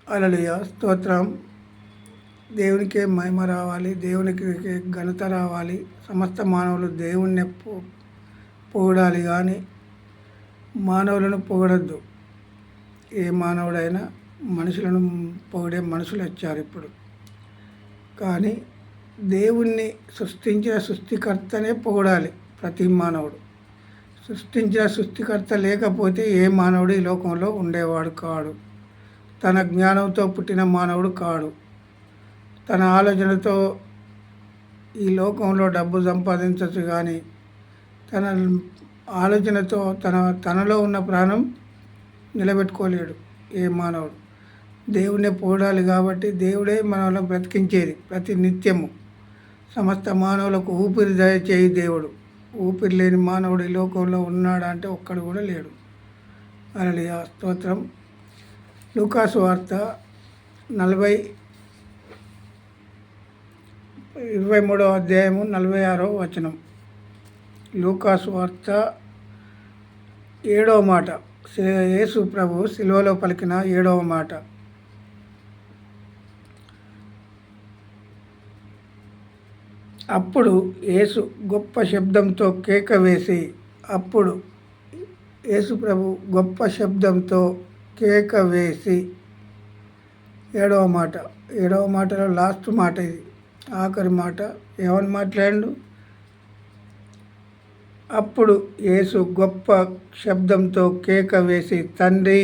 హల్లెలూయా స్తోత్రం. దేవునికే మహిమ రావాలి, దేవునికి ఘనత రావాలి. సమస్త మానవులు దేవుణ్ణి పొగడాలి కానీ మానవులను పొగడద్దు. ఏ మానవుడైనా మనుషులను పొగిడే మనుషులు వచ్చారు ఇప్పుడు. కానీ దేవుణ్ణి సృష్టించిన సృష్టికర్తనే పొగడాలి ప్రతి మానవుడు. సృష్టించిన సృష్టికర్త లేకపోతే ఏ మానవుడు ఈ లోకంలో ఉండేవాడు కాడు. తన జ్ఞానంతో పుట్టిన మానవుడు కాడు. తన ఆలోచనతో ఈ లోకంలో డబ్బు సంపాదించవచ్చు కానీ తన ఆలోచనతో తనలో ఉన్న ప్రాణం నిలబెట్టుకోలేడు ఏ మానవుడు. దేవుణ్ణి పొగడాలి కాబట్టి దేవుడే మనల్ని బ్రతికించేది ప్రతి నిత్యము. సమస్త మానవులకు ఊపిరి దయచేయి దేవుడు. ఊపిరి లేని మానవుడు ఈ లోకంలో ఉన్నాడా అంటే ఒక్కడు కూడా లేడు. హల్లెలూయా స్తోత్రం. లూకాసు వార్త 23వ అధ్యాయము 46వ వచనం. లూకాసు వార్త 7వ మాట, యేసు ప్రభు సిలువలో పలికిన 7వ మాట. అప్పుడు యేసు గొప్ప శబ్దంతో కేక వేసి, అప్పుడు యేసు ప్రభు గొప్ప శబ్దంతో కేక వేసి 7వ మాట. 7వ మాటలో లాస్ట్ మాట, ఇది ఆఖరి మాట. ఏమని మాట్లాడు? అప్పుడు యేసు గొప్ప శబ్దంతో కేక వేసి, తండ్రి,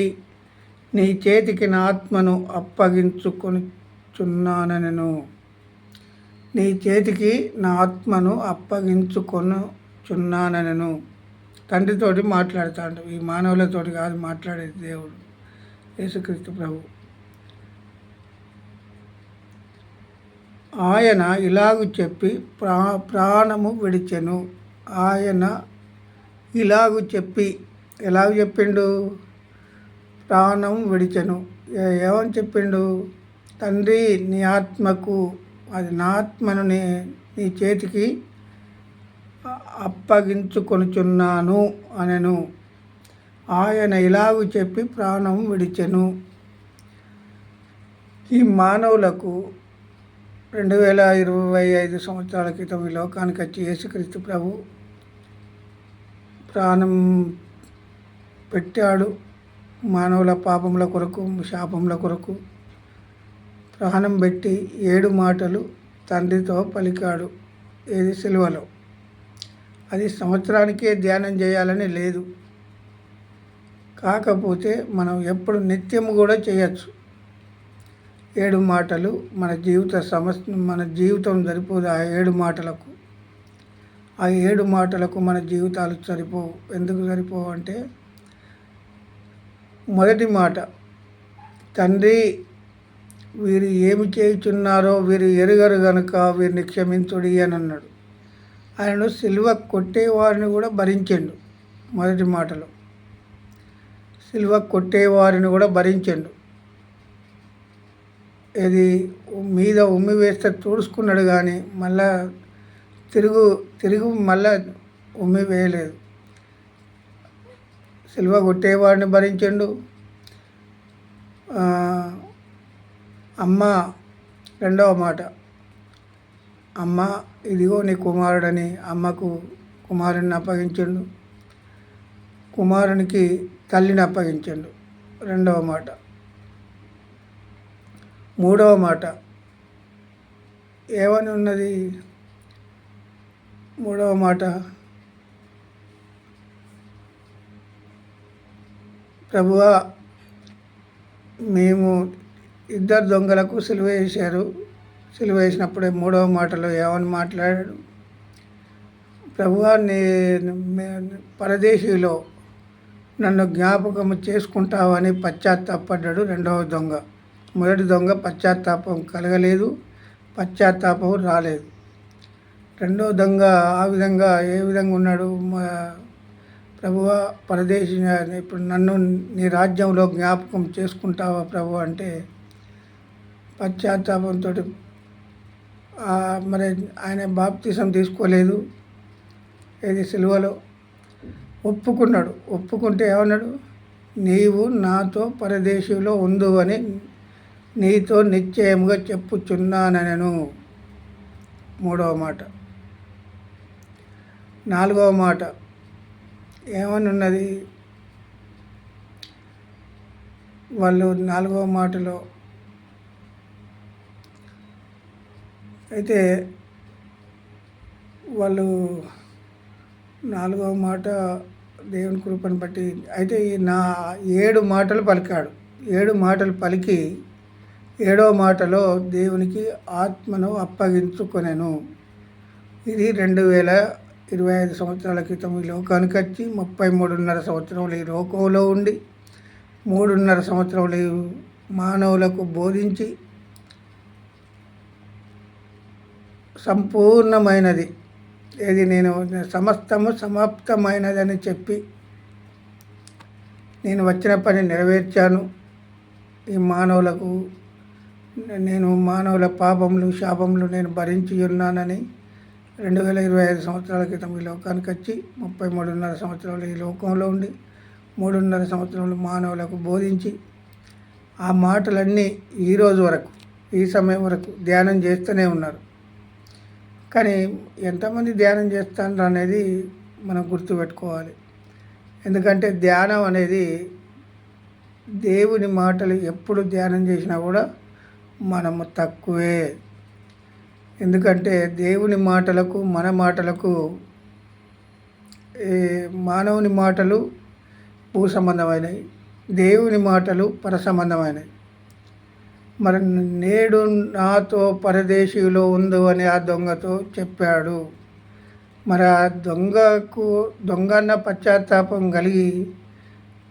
నీ చేతికి నా ఆత్మను అప్పగించుకొనుచున్నానెను. నీ చేతికి నా ఆత్మను అప్పగించుకొనుచున్నానెను. తండ్రితోటి మాట్లాడుతాడు. ఈ మానవులతోటి కాదు మాట్లాడేది దేవుడు, యేసుక్రీస్తు ప్రభు. ఆయన ఇలాగు చెప్పి ప్రాణము విడిచెను. ఆయన ఇలాగు చెప్పి, ఎలాగ చెప్పిండు? ప్రాణం విడిచెను. ఏమని చెప్పిండు? తండ్రి, నీ ఆత్మకు, అది నా ఆత్మను నీ చేతికి అప్పగించుకొనుచున్నాను అనెను. ఆయన ఇలాగు చెప్పి ప్రాణం విడిచెను. ఈ మానవులకు 2025 సంవత్సరాల క్రితం ఈ లోకానికి వచ్చి యేసుక్రీస్తు ప్రభు ప్రాణం పెట్టాడు. మానవుల పాపముల కొరకు, శాపముల కొరకు ప్రాణం పెట్టి 7 మాటలు తండ్రితో పలికాడు. ఏది? సిలువలో. అది సంవత్సరానికే ధ్యానం చేయాలని లేదు. కాకపోతే మనం ఎప్పుడు నిత్యము కూడా చేయొచ్చు. 7 మాటలు మన జీవితం సరిపోదు. ఆ 7 మాటలకు, ఆ 7 మాటలకు మన జీవితాలు సరిపోవు. ఎందుకు సరిపోవు అంటే, మొదటి మాట, తండ్రి, వీరు ఏమి చేయుచున్నారో వీరు ఎరుగరు గనుక వీరిని క్షమించుడి అని అన్నాడు. ఆయనను సిలువ కొట్టేవారిని కూడా భరించండు. మొదటి మాటలో సిలువ కొట్టేవారిని కూడా భరించండు. ఇది మీద ఉమ్మి వేస్తే తుడుచుకున్నాడు కానీ మళ్ళా తిరుగు మళ్ళా ఉమ్మి వేయలేదు. సిలువ కొట్టేవాడిని భరించండు. అమ్మ, రెండవ మాట, అమ్మ ఇదిగో నీ కుమారుడని అమ్మకు కుమారుడిని అప్పగించండు. కుమారునికి తల్లిని అప్పగించండు. రెండవ మాట. మూడవ మాట ఏమని ఉన్నది? మూడవ మాట, ప్రభువా, మేము 2 దొంగలకు సిలువ వేశారు. సిలువ వేసినప్పుడే మూడవ మాటలో ఏమని మాట్లాడాడు? ప్రభువా, పరదేశీలో నన్ను జ్ఞాపకం చేసుకుంటావని పశ్చాత్తాపడ్డాడు రెండవ దొంగ. మొదటి దొంగ పశ్చాత్తాపం కలగలేదు, పశ్చాత్తాపం రాలేదు. రెండవ దొంగ ఆ విధంగా ఏ విధంగా ఉన్నాడు? ప్రభువా, పరదేశీ, ఇప్పుడు నన్ను నీ రాజ్యంలో జ్ఞాపకం చేసుకుంటావా ప్రభు అంటే పశ్చాత్తాపంతో. మరి ఆయన బాప్తిసం తీసుకోలేదు. ఏది? సిలువలో ఒప్పుకున్నాడు. ఒప్పుకుంటే ఏమన్నాడు? నీవు నాతో పరదేశంలో ఉండు అని నీతో నిశ్చయముగా చెప్పుచున్నానెను. మూడవ మాట. నాలుగవ మాట ఏమని ఉన్నది? వాళ్ళు నాలుగవ మాటలో అయితే వాళ్ళు నాలుగవ మాట దేవుని కృపను బట్టి అయితే నా 7 మాటలు పలికాడు. 7 మాటలు పలికి 7వ మాటలో దేవునికి ఆత్మను అప్పగించుకొనెను. ఇది 2025 సంవత్సరాల క్రితం ఈ లోకానికి వచ్చి 33.5 సంవత్సరములు ఈ లోకంలో ఉండి 3.5 సంవత్సరములు మానవులకు బోధించి సంపూర్ణమైనది ఏది నేను సమస్తము సమాప్తమైనదని చెప్పి నేను వచ్చిన పని నెరవేర్చాను. ఈ మానవులకు నేను మానవుల పాపములు శాపములు నేను భరించి ఉన్నానని 2025 సంవత్సరాల క్రితం ఈ లోకానికి వచ్చి 33.5 సంవత్సరాలు ఈ లోకంలో ఉండి 3.5 సంవత్సరాలు మానవులకు బోధించి ఆ మాటలన్నీ ఈరోజు వరకు ఈ సమయం వరకు ధ్యానం చేస్తూనే ఉన్నారు. కానీ ఎంతమంది ధ్యానం చేస్తారు అనేది మనం గుర్తుపెట్టుకోవాలి. ఎందుకంటే ధ్యానం అనేది దేవుని మాటలు ఎప్పుడు ధ్యానం చేసినా కూడా మనము తక్కువే. ఎందుకంటే దేవుని మాటలకు మన మాటలకు మానవుని మాటలు భూ సంబంధమైనవి, దేవుని మాటలు పర సంబంధమైనవి. మరి నేడు నాతో పరదేశీయులో ఉండు అని ఆ దొంగతో చెప్పాడు. మరి ఆ దొంగన్న పశ్చాత్తాపం కలిగి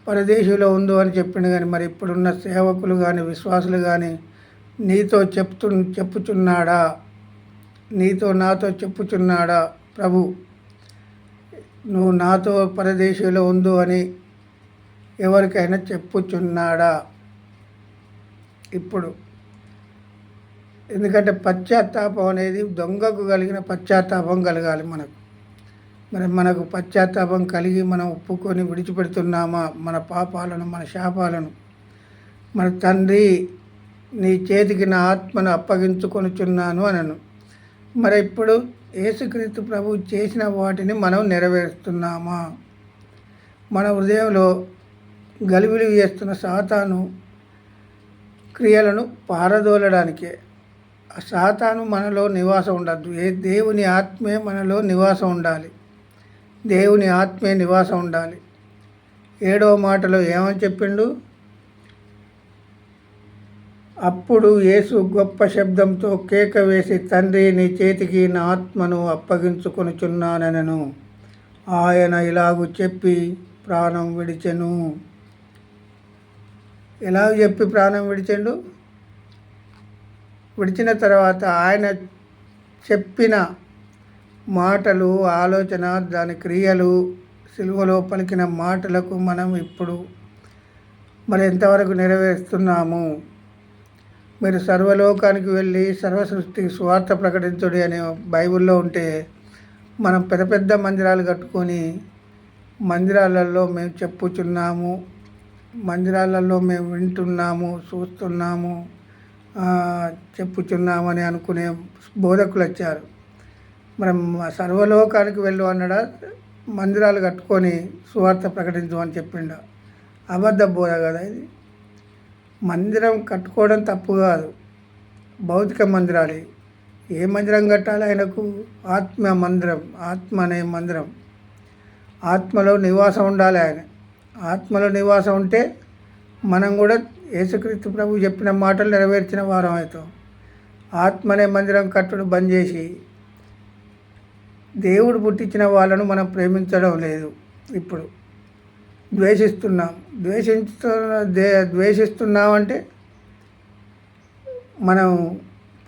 పరదేశీయులో ఉండు అని చెప్పిండు. కానీ మరి ఇప్పుడున్న సేవకులు కానీ విశ్వాసులు కానీ నీతో చెప్పుచున్నాడా? నాతో చెప్పుచున్నాడా? ప్రభు నువ్వు నాతో పరదేశీయులో ఉండు అని ఎవరికైనా చెప్పుచున్నాడా? ఇప్పుడు ఎందుకంటే పశ్చాత్తాపం అనేది దొంగకు కలిగిన పశ్చాత్తాపం కలగాలి మనకు. మరి మనకు పశ్చాత్తాపం కలిగి మనం ఒప్పుకొని విడిచిపెడుతున్నామా మన పాపాలను, మన శాపాలను? మన తండ్రి నీ చేతికి నా ఆత్మను అప్పగించుకొనుచున్నాను అనను. మరి ఇప్పుడు యేసుక్రీస్తు ప్రభు చేసిన వాటిని మనం నెరవేరుస్తున్నామా? మన హృదయంలో గలిబిలి చేస్తున్న సాతాను క్రియలను పారదోలడానికే. ఆ సాతాను మనలో నివాసం ఉండద్దు. దేవుని ఆత్మే మనలో నివాసం ఉండాలి. దేవుని ఆత్మే నివాసం ఉండాలి. 7వ మాటలో ఏమని చెప్పిండు? అప్పుడు యేసు గొప్ప శబ్దంతో కేక వేసి, తండ్రి నీ చేతికి నా ఆత్మను అప్పగించుకొనుచున్నానెను. ఆయన ఇలాగూ చెప్పి ప్రాణం విడిచెను. ఎలాగ చెప్పి ప్రాణం విడిచెండు? విడిచిన తర్వాత ఆయన చెప్పిన మాటలు, ఆలోచన, దాని క్రియలు, సిలువలో పలికిన మాటలకు మనం ఇప్పుడు మరి ఎంతవరకు నెరవేరుస్తున్నాము? మీరు సర్వలోకానికి వెళ్ళి సర్వసృష్టికి సువార్త ప్రకటించుడి అనే బైబిల్లో ఉంటే మనం పెద్ద పెద్ద మందిరాలు కట్టుకొని మందిరాలలో మేము చెప్పుచున్నాము, మందిరాలలో మేము వింటున్నాము, చూస్తున్నాము, చెప్పుచున్నామని అనుకునే బోధకులు వచ్చారు. మరి సర్వలోకానికి వెళ్ళు అన్నాడా? మందిరాలు కట్టుకొని సువార్త ప్రకటించు అని చెప్పిండ? అబద్ధ బోధ కదా ఇది. మందిరం కట్టుకోవడం తప్పు కాదు, భౌతిక మందిరాలు. ఏ మందిరం కట్టాలి? ఆయనకు ఆత్మ మందిరం, ఆత్మ అనే మందిరం. ఆత్మలో నివాసం ఉండాలి. ఆయన ఆత్మలో నివాసం ఉంటే మనం కూడా యేసుక్రీస్తు ప్రభు చెప్పిన మాటలు నెరవేర్చిన వారం అవుతాం. ఆత్మ అనే మందిరం కట్టుడు బంద్ చేసి దేవుడు పుట్టించిన వాళ్ళను మనం ప్రేమించడం లేదు. ఇప్పుడు ద్వేషిస్తున్నాం. ద్వేషిస్తున్నామంటే మనం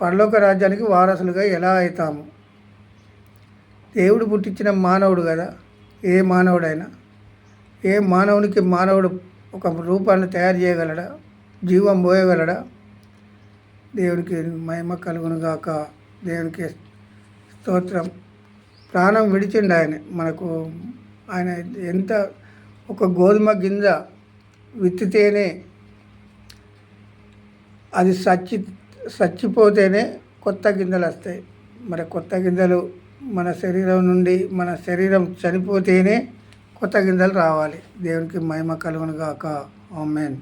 పరలోక రాజ్యానికి వారసులుగా ఎలా అవుతాము? దేవుడు పుట్టించిన మానవుడు కదా. ఏ మానవుడైనా, ఏ మానవునికి మానవుడు ఒక రూపాన్ని తయారు చేయగలడా? జీవం పోయగలడా? దేవునికి మహిమ కలుగును గాక. దేవునికి స్తోత్రం. ప్రాణం విడిచిండు ఆయన మనకు. ఆయన ఎంత ఒక గోధుమ గింజ విత్తితేనే అది చచ్చిపోతేనే కొత్త గింజలు వస్తాయి. మరి కొత్త గింజలు మన శరీరం నుండి మన శరీరం చనిపోతేనే కొత్త గింజలు రావాలి. దేవునికి మహిమ కలుగును గాక. ఆమేన్.